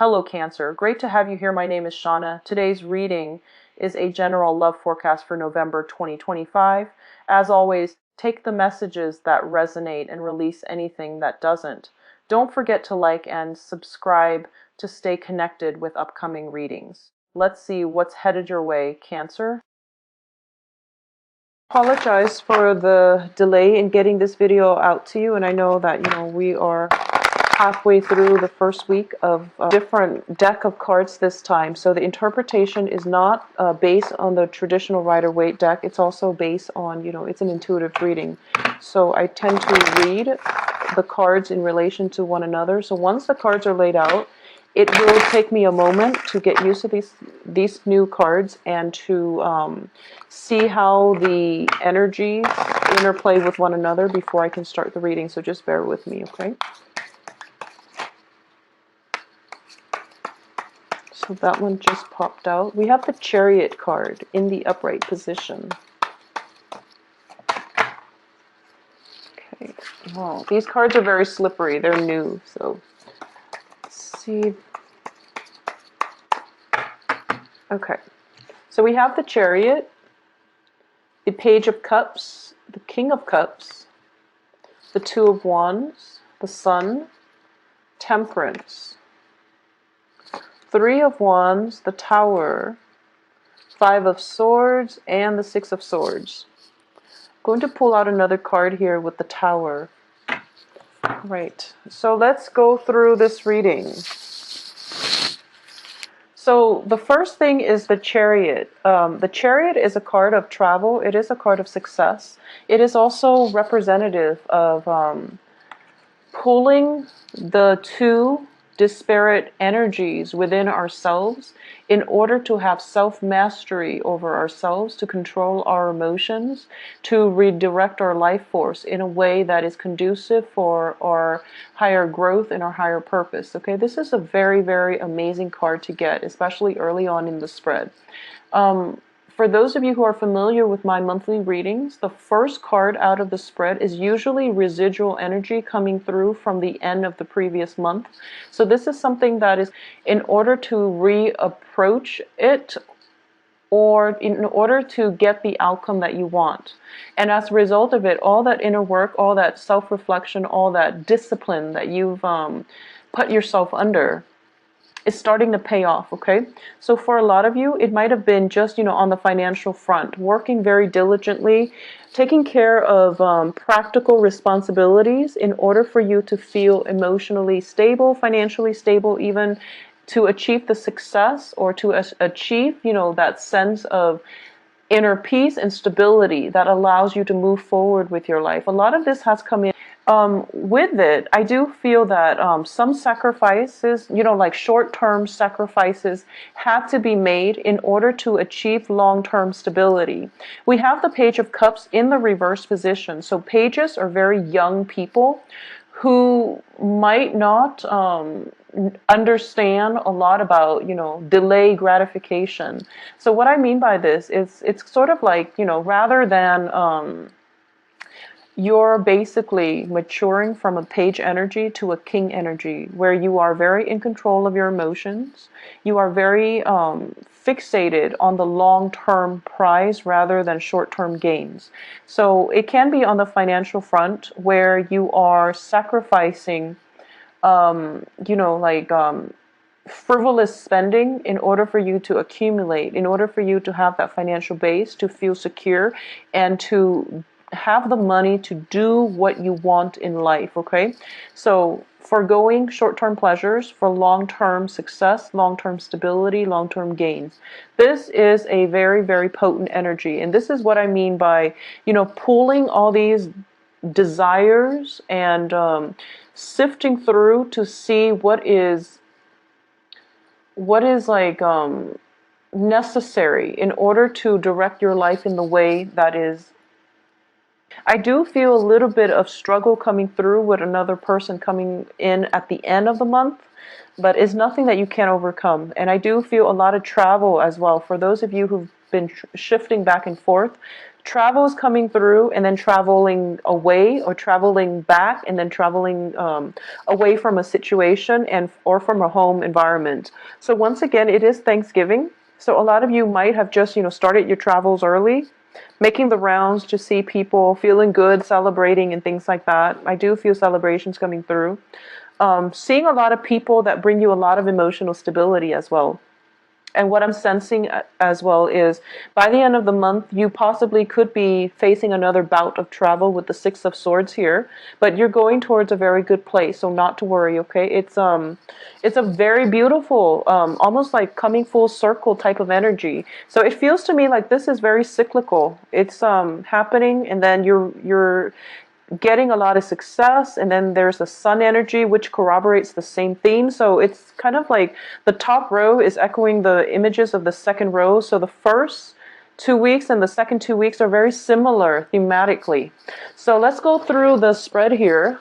Hello Cancer, great to have you here. My name is Shauna. Today's reading is a general love forecast for November 2025. As always, take the messages that resonate and release anything that doesn't. Don't forget to like and subscribe to stay connected with upcoming readings. Let's see what's headed your way, Cancer. Apologize for the delay in getting this video out to you, and I know that we are halfway through the first week of a different deck of cards this time, so the interpretation is not based on the traditional Rider-Waite deck. It's also based on, it's an intuitive reading, so I tend to read the cards in relation to one another. So once the cards are laid out, it will take me a moment to get used to these new cards and to see how the energies interplay with one another before I can start the reading. So just bear with me, okay? So that one just popped out. We have the Chariot card in the upright position. Okay. Wow, these cards are very slippery. They're new, so let's see. Okay, so we have the Chariot, the Page of Cups, the King of Cups, the Two of Wands, the Sun, Temperance, Three of Wands, the Tower, Five of Swords, and the Six of Swords. I'm going to pull out another card here with the Tower. Right, so let's go through this reading. So the first thing is the Chariot. The Chariot is a card of travel. It is a card of success. It is also representative of pulling the two disparate energies within ourselves in order to have self-mastery over ourselves, to control our emotions, to redirect our life force in a way that is conducive for our higher growth and our higher purpose. Okay, this is a very, very amazing card to get, especially early on in the spread. For those of you who are familiar with my monthly readings, the first card out of the spread is usually residual energy coming through from the end of the previous month. So this is something that is in order to reapproach it, or in order to get the outcome that you want. And as a result of it, all that inner work, all that self-reflection, all that discipline that you've put yourself under is starting to pay off, okay? So for a lot of you, it might have been just, on the financial front, working very diligently, taking care of practical responsibilities in order for you to feel emotionally stable, financially stable, even to achieve the success or to achieve, that sense of inner peace and stability that allows you to move forward with your life. A lot of this has come in. With it, I do feel that some sacrifices, like short-term sacrifices, had to be made in order to achieve long-term stability. We have the Page of Cups in the reverse position. So pages are very young people who might not understand a lot about, delay gratification. So what I mean by this is it's sort of like, rather than you're basically maturing from a page energy to a king energy, where you are very in control of your emotions. You are very fixated on the long-term prize rather than short-term gains. So it can be on the financial front where you are sacrificing, frivolous spending in order for you to accumulate, in order for you to have that financial base, to feel secure, and to have the money to do what you want in life, okay? So foregoing short-term pleasures for long-term success, long-term stability, long-term gains. This is a very, very potent energy. And this is what I mean by, pulling all these desires and sifting through to see what is like necessary in order to direct your life in the way that is. I do feel a little bit of struggle coming through with another person coming in at the end of the month, but it's nothing that you can't overcome. And I do feel a lot of travel as well. For those of you who've been shifting back and forth travel is coming through, and then traveling away or traveling back, and then traveling away from a situation and or from a home environment. So once again, it is Thanksgiving. So a lot of you might have just, started your travels early, making the rounds to see people, feeling good, celebrating, and things like that. I do feel celebrations coming through. Seeing a lot of people that bring you a lot of emotional stability as well. And what I'm sensing as well is by the end of the month, you possibly could be facing another bout of travel with the Six of Swords here, but you're going towards a very good place, so not to worry, okay? It's a very beautiful, almost like coming full circle type of energy. So it feels to me like this is very cyclical. It's happening, and then you're getting a lot of success, and then there's the sun energy which corroborates the same theme. So it's kind of like the top row is echoing the images of the second row. So the first 2 weeks and the second 2 weeks are very similar thematically. So let's go through the spread here.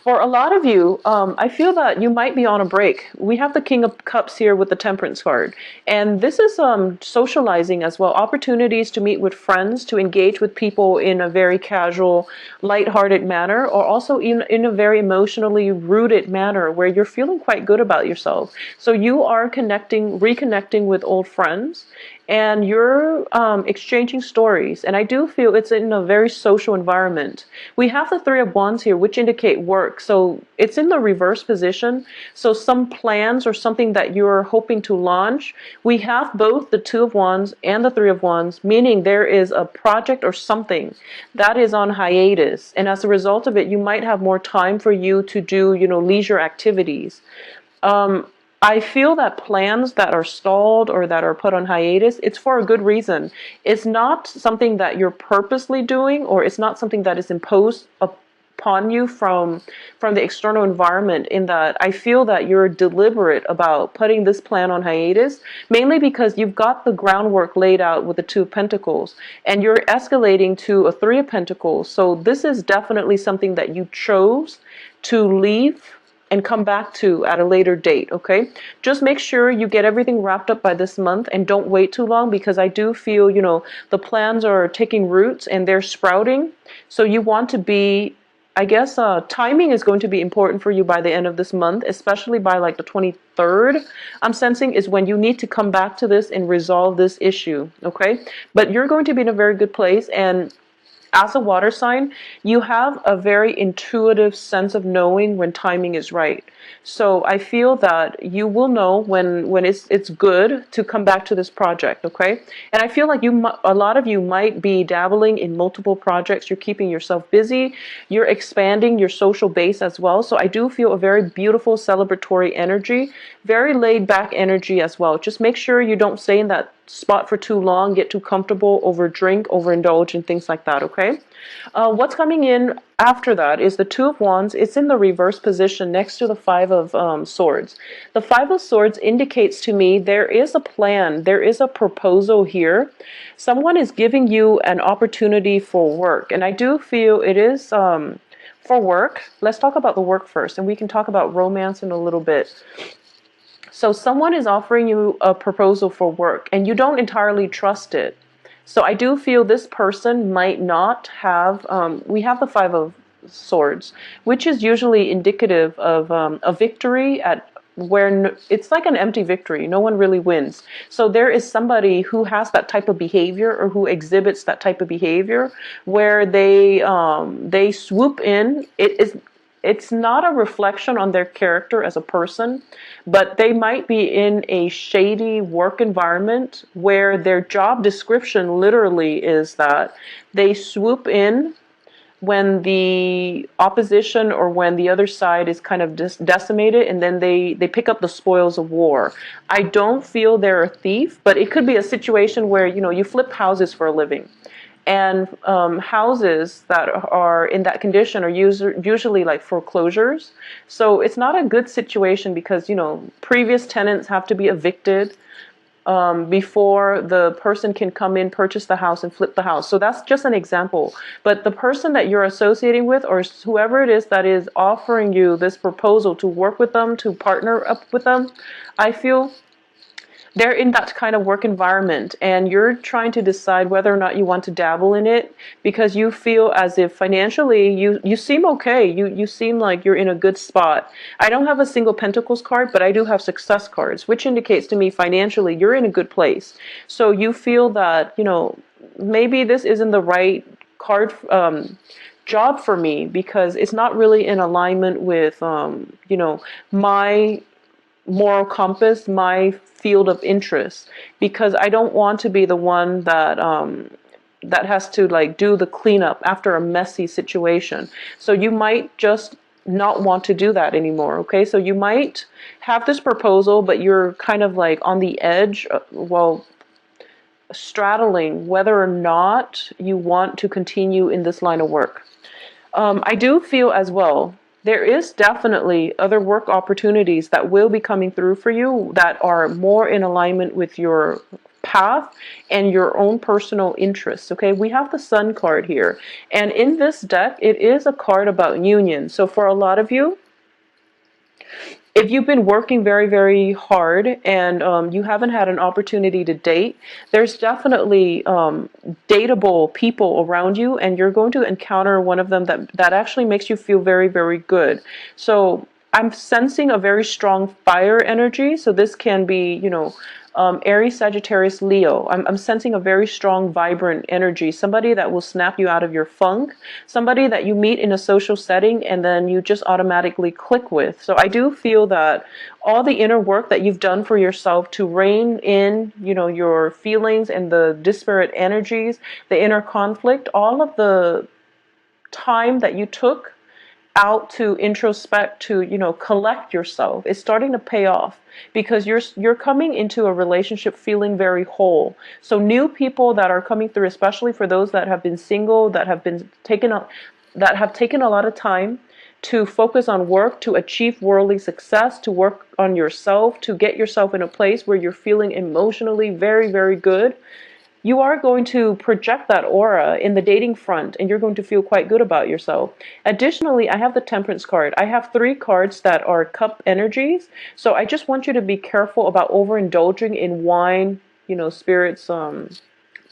For a lot of you, I feel that you might be on a break. We have the King of Cups here with the Temperance card. And this is socializing as well. Opportunities to meet with friends, to engage with people in a very casual, lighthearted manner, or also in a very emotionally rooted manner where you're feeling quite good about yourself. So you are reconnecting with old friends, and you're exchanging stories. And I do feel it's in a very social environment. We have the Three of Wands here, which indicate work. So it's in the reverse position. So some plans or something that you're hoping to launch, we have both the Two of Wands and the Three of Wands, meaning there is a project or something that is on hiatus. And as a result of it, you might have more time for you to do, leisure activities. I feel that plans that are stalled or that are put on hiatus, it's for a good reason. It's not something that you're purposely doing, or it's not something that is imposed upon you from the external environment, in that I feel that you're deliberate about putting this plan on hiatus, mainly because you've got the groundwork laid out with the Two of Pentacles, and you're escalating to a Three of Pentacles. So this is definitely something that you chose to leave and come back to at a later date, okay? Just make sure you get everything wrapped up by this month, and don't wait too long, because I do feel, the plans are taking roots and they're sprouting. So you want to be, I guess, timing is going to be important for you by the end of this month, especially by like the 23rd. I'm sensing is when you need to come back to this and resolve this issue, okay? But you're going to be in a very good place, and as a water sign, you have a very intuitive sense of knowing when timing is right. So I feel that you will know when it's good to come back to this project, okay? And I feel like a lot of you might be dabbling in multiple projects. You're keeping yourself busy. You're expanding your social base as well. So I do feel a very beautiful celebratory energy, very laid back energy as well. Just make sure you don't stay in that spot for too long, get too comfortable, overdrink, overindulge, and things like that, okay? What's coming in after that is the Two of Wands. It's in the reverse position next to the Five of Swords. The Five of Swords indicates to me there is a plan, there is a proposal here. Someone is giving you an opportunity for work, and I do feel it is for work. Let's talk about the work first, and we can talk about romance in a little bit. So someone is offering you a proposal for work, and you don't entirely trust it. So I do feel this person might not have, we have the Five of Swords, which is usually indicative of a victory at where it's like an empty victory. No one really wins. So there is somebody who has that type of behavior, or who exhibits that type of behavior, where they swoop in. It's not a reflection on their character as a person, but they might be in a shady work environment where their job description literally is that they swoop in when the opposition or when the other side is kind of decimated, and then they pick up the spoils of war. I don't feel they're a thief, but it could be a situation where, you flip houses for a living. And houses that are in that condition are usually like foreclosures. So it's not a good situation, because, previous tenants have to be evicted before the person can come in, purchase the house, and flip the house. So that's just an example. But the person that you're associating with, or whoever it is that is offering you this proposal to work with them, to partner up with them, I feel they're in that kind of work environment, and you're trying to decide whether or not you want to dabble in it, because you feel as if financially you seem okay. You seem like you're in a good spot. I don't have a single pentacles card, but I do have success cards, which indicates to me financially you're in a good place. So you feel that, you know, maybe this isn't the right card job for me, because it's not really in alignment with you know, my moral compass, my field of interest, because I don't want to be the one that that has to like do the cleanup after a messy situation. So you might just not want to do that anymore. Okay, so you might have this proposal, but you're kind of like on the edge, well, straddling whether or not you want to continue in this line of work. I do feel as well, there is definitely other work opportunities that will be coming through for you that are more in alignment with your path and your own personal interests. Okay, we have the Sun card here, and in this deck it is a card about union. So for a lot of you, if you've been working very, very hard and you haven't had an opportunity to date, there's definitely dateable people around you, and you're going to encounter one of them that actually makes you feel very, very good. So I'm sensing a very strong fire energy. So this can be, you know, Aries, Sagittarius, Leo. I'm sensing a very strong, vibrant energy. Somebody that will snap you out of your funk. Somebody that you meet in a social setting and then you just automatically click with. So I do feel that all the inner work that you've done for yourself to rein in, you know, your feelings and the disparate energies, the inner conflict, all of the time that you took out to introspect, to, you know, collect yourself, is starting to pay off, because you're coming into a relationship feeling very whole. So new people that are coming through, especially for those that have been single, that have taken a lot of time to focus on work, to achieve worldly success, to work on yourself, to get yourself in a place where you're feeling emotionally very, very good. You are going to project that aura in the dating front, and you're going to feel quite good about yourself. Additionally, I have the Temperance card. I have 3 cards that are cup energies. So I just want you to be careful about overindulging in wine, you know, spirits,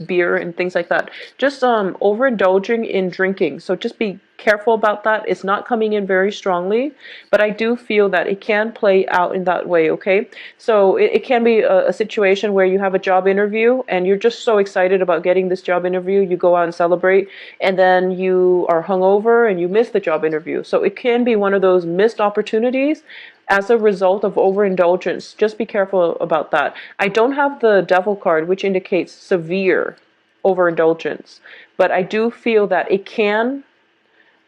beer and things like that. Just overindulging in drinking. So just be careful about that. It's not coming in very strongly, but I do feel that it can play out in that way. Okay, so it can be a situation where you have a job interview and you're just so excited about getting this job interview, you go out and celebrate, and then you are hungover and you miss the job interview. So it can be one of those missed opportunities as a result of overindulgence. Just be careful about that. I don't have the Devil card, which indicates severe overindulgence, but I do feel that it can,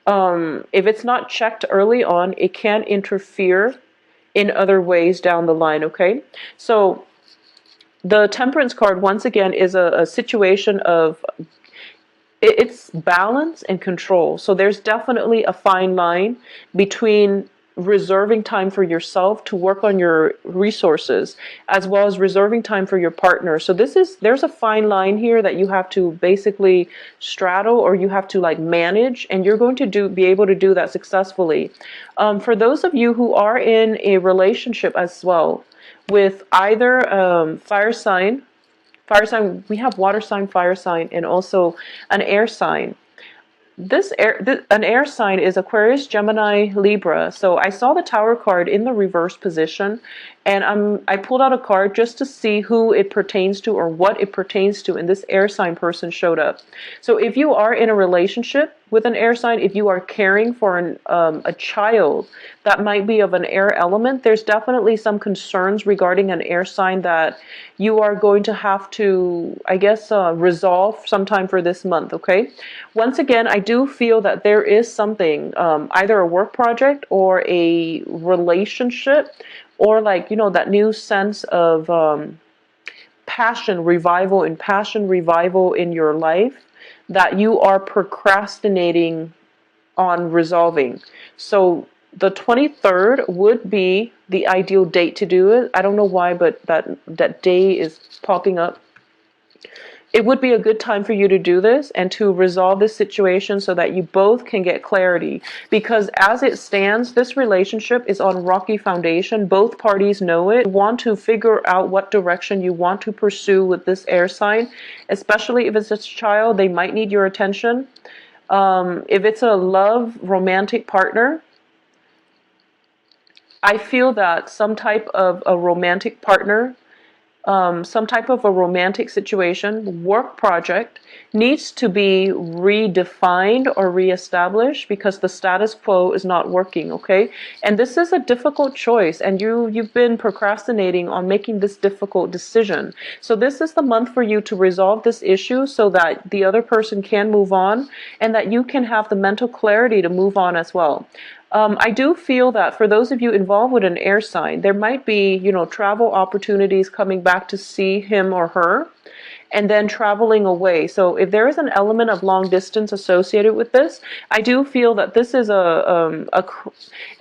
if it's not checked early on, it can interfere in other ways down the line. Okay, so the Temperance card, once again, is a situation of, it's balance and control. So there's definitely a fine line between reserving time for yourself to work on your resources, as well as reserving time for your partner. So there's a fine line here that you have to basically straddle, or you have to like manage, and you're going to be able to do that successfully. For those of you who are in a relationship as well with either fire sign, we have water sign, fire sign, and also an air sign. An air sign is Aquarius, Gemini, Libra. So I saw the Tower card in the reverse position, and I pulled out a card just to see who it pertains to or what it pertains to, and this air sign person showed up. So if you are in a relationship with an air sign, if you are caring for a child that might be of an air element, there's definitely some concerns regarding an air sign that you are going to have to, I guess, resolve sometime for this month. Okay, once again, I do feel that there is something, either a work project or a relationship, or like, you know, that new sense of passion revival in your life that you are procrastinating on resolving. So the 23rd would be the ideal date to do it. I don't know why, but that day is popping up. it would be a good time for you to do this and to resolve this situation so that you both can get clarity. Because as it stands, this relationship is on rocky foundation. Both parties know it. You want to figure out what direction you want to pursue with this air sign, especially if it's a child. They might need your attention. If it's a love romantic partner, I feel that some type of a romantic partner, some type of a romantic situation, work project, needs to be redefined or reestablished because the status quo is not working, okay? And this is a difficult choice, and you've been procrastinating on making this difficult decision. So this is the month for you to resolve this issue so that the other person can move on and that you can have the mental clarity to move on as well. I do feel that for those of you involved with an air sign, there might be, you know, travel opportunities coming back to see him or her, and then traveling away. So if there is an element of long distance associated with this, I do feel that this is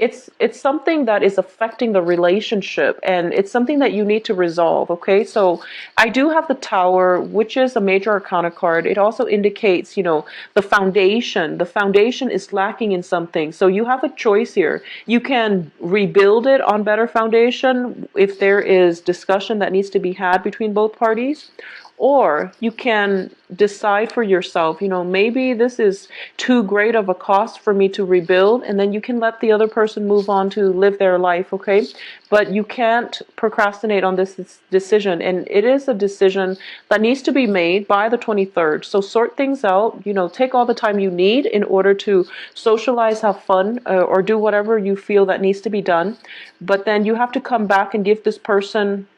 it's something that is affecting the relationship, and it's something that you need to resolve. Okay, so I do have the Tower, which is a major arcana card. It also indicates, you know, the foundation. The foundation is lacking in something, so you have a choice here. You can rebuild it on better foundation if there is discussion that needs to be had between both parties. Or you can decide for yourself, you know, maybe this is too great of a cost for me to rebuild, and then you can let the other person move on to live their life, okay? But you can't procrastinate on this decision, and it is a decision that needs to be made by the 23rd. So sort things out, you know, take all the time you need in order to socialize, have fun, or do whatever you feel that needs to be done. But then you have to come back and give this person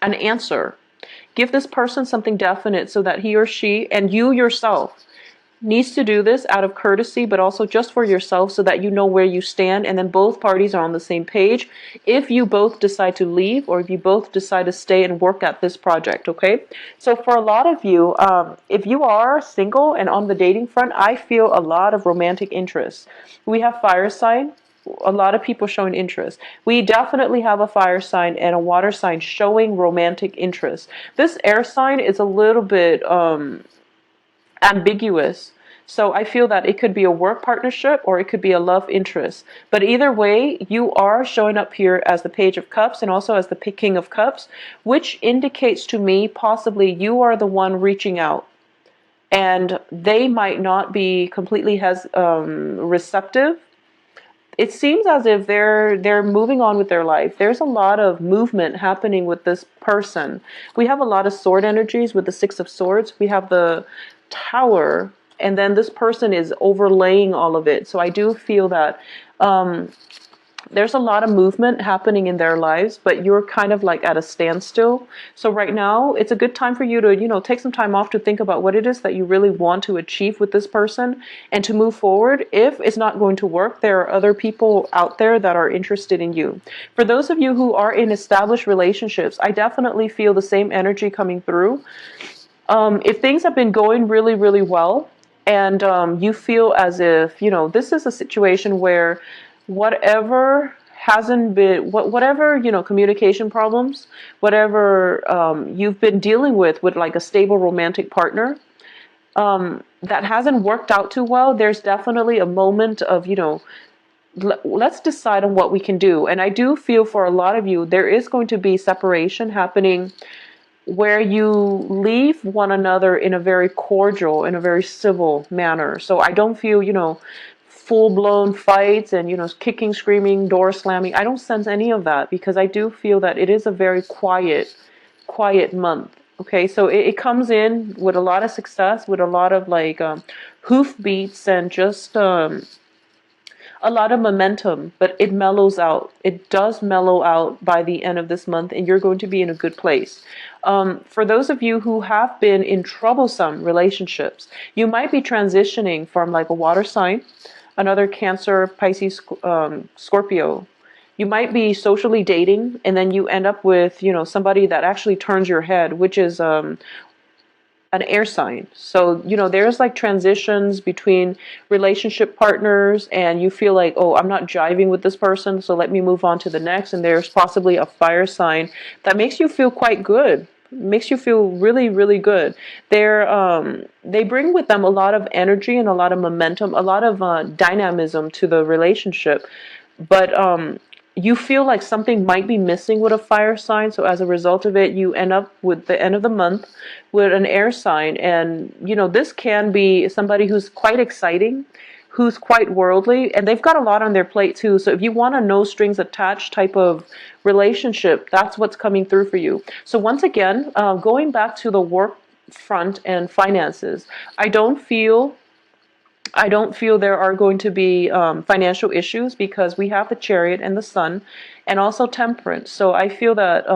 an answer. Give this person something definite so that he or she and you yourself needs to do this out of courtesy, but also just for yourself so that you know where you stand, and then both parties are on the same page if you both decide to leave or if you both decide to stay and work at this project, okay? So for a lot of you, if you are single and on the dating front, I feel a lot of romantic interest. We have fire sign. A lot of people showing interest. We definitely have a fire sign and a water sign showing romantic interest. This air sign is a little bit ambiguous. So I feel that it could be a work partnership or it could be a love interest. But either way, you are showing up here as the Page of Cups and also as the King of Cups, which indicates to me possibly you are the one reaching out. And they might not be completely receptive. It seems as if they're moving on with their life. There's a lot of movement happening with this person. We have a lot of sword energies with the Six of Swords. We have the Tower, and then this person is overlaying all of it. So I do feel that there's a lot of movement happening in their lives, but you're kind of like at a standstill. So right now, it's a good time for you to, you know, take some time off to think about what it is that you really want to achieve with this person and to move forward. If it's not going to work, there are other people out there that are interested in you. For those of you who are in established relationships, I definitely feel the same energy coming through. If things have been going really, really well, and you feel as if, you know, this is a situation where whatever hasn't been, whatever, you know, communication problems, whatever you've been dealing with like a stable romantic partner, that hasn't worked out too well, there's definitely a moment of, you know, let's decide on what we can do. And I do feel for a lot of you, there is going to be separation happening where you leave one another in a very cordial, in a very civil manner. So I don't feel, you know, full-blown fights and, you know, kicking, screaming, door slamming. I don't sense any of that because I do feel that it is a very quiet month. Okay, so it comes in with a lot of success, with a lot of like hoof beats and just a lot of momentum, but it mellows out. It does mellow out by the end of this month, and you're going to be in a good place. For those of you who have been in troublesome relationships, you might be transitioning from like a water sign, another Cancer, Pisces, Scorpio. You might be socially dating, and then you end up with, you know, somebody that actually turns your head, which is an air sign. So, you know, there's like transitions between relationship partners, and you feel like, oh, I'm not jiving with this person, so let me move on to the next. And there's possibly a fire sign that makes you feel quite good Makes you feel really, really good. They bring with them a lot of energy and a lot of momentum, a lot of dynamism to the relationship. But you feel like something might be missing with a fire sign. So as a result of it, you end up with the end of the month with an air sign. And, you know, this can be somebody who's quite exciting, who's quite worldly, and they've got a lot on their plate too. So if you want a no strings attached type of relationship, that's what's coming through for you. So once again, going back to the work front and finances, I don't feel there are going to be financial issues because we have the Chariot and the Sun and also Temperance. So I feel that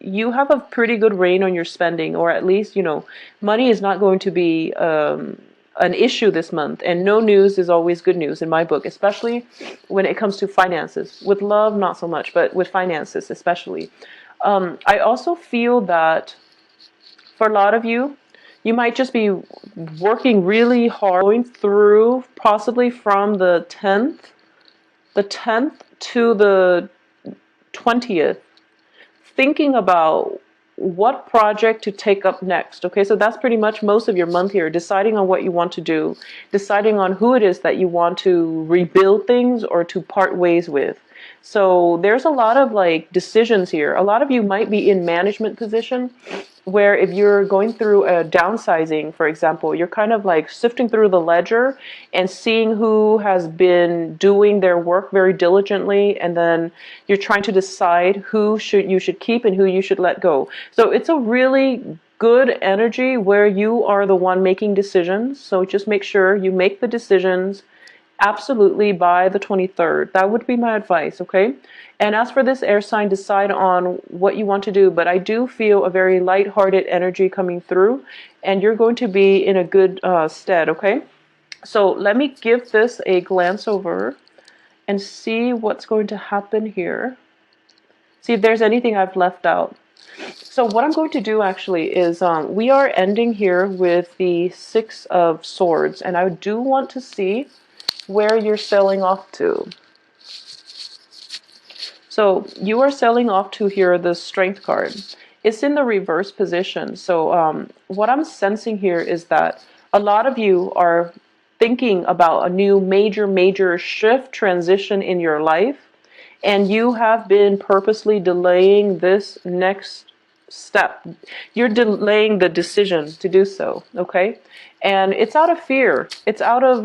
you have a pretty good reign on your spending, or at least, you know, money is not going to be an issue this month. And no news is always good news in my book, especially when it comes to finances. With love, not so much, but with finances especially. I also feel that for a lot of you, you might just be working really hard, going through possibly from the 10th to the 20th, thinking about what project to take up next. Okay, so that's pretty much most of your month here, deciding on what you want to do, deciding on who it is that you want to rebuild things or to part ways with. So there's a lot of like decisions here. A lot of you might be in management position where if you're going through a downsizing, for example, you're kind of like sifting through the ledger and seeing who has been doing their work very diligently, and then you're trying to decide who you should keep and who you should let go. So it's a really good energy where you are the one making decisions. So just make sure you make the decisions absolutely by the 23rd. That would be my advice, okay? And as for this air sign, decide on what you want to do. But I do feel a very lighthearted energy coming through, and you're going to be in a good stead, okay? So let me give this a glance over and see what's going to happen here. See if there's anything I've left out. So what I'm going to do actually is we are ending here with the Six of Swords, and I do want to see where you're sailing off to. So you are sailing off to here, the Strength card. It's in the reverse position. So what I'm sensing here is that a lot of you are thinking about a new major shift, transition in your life, and you have been purposely delaying this next step. You're delaying the decision to do so, okay? And it's out of fear. It's out of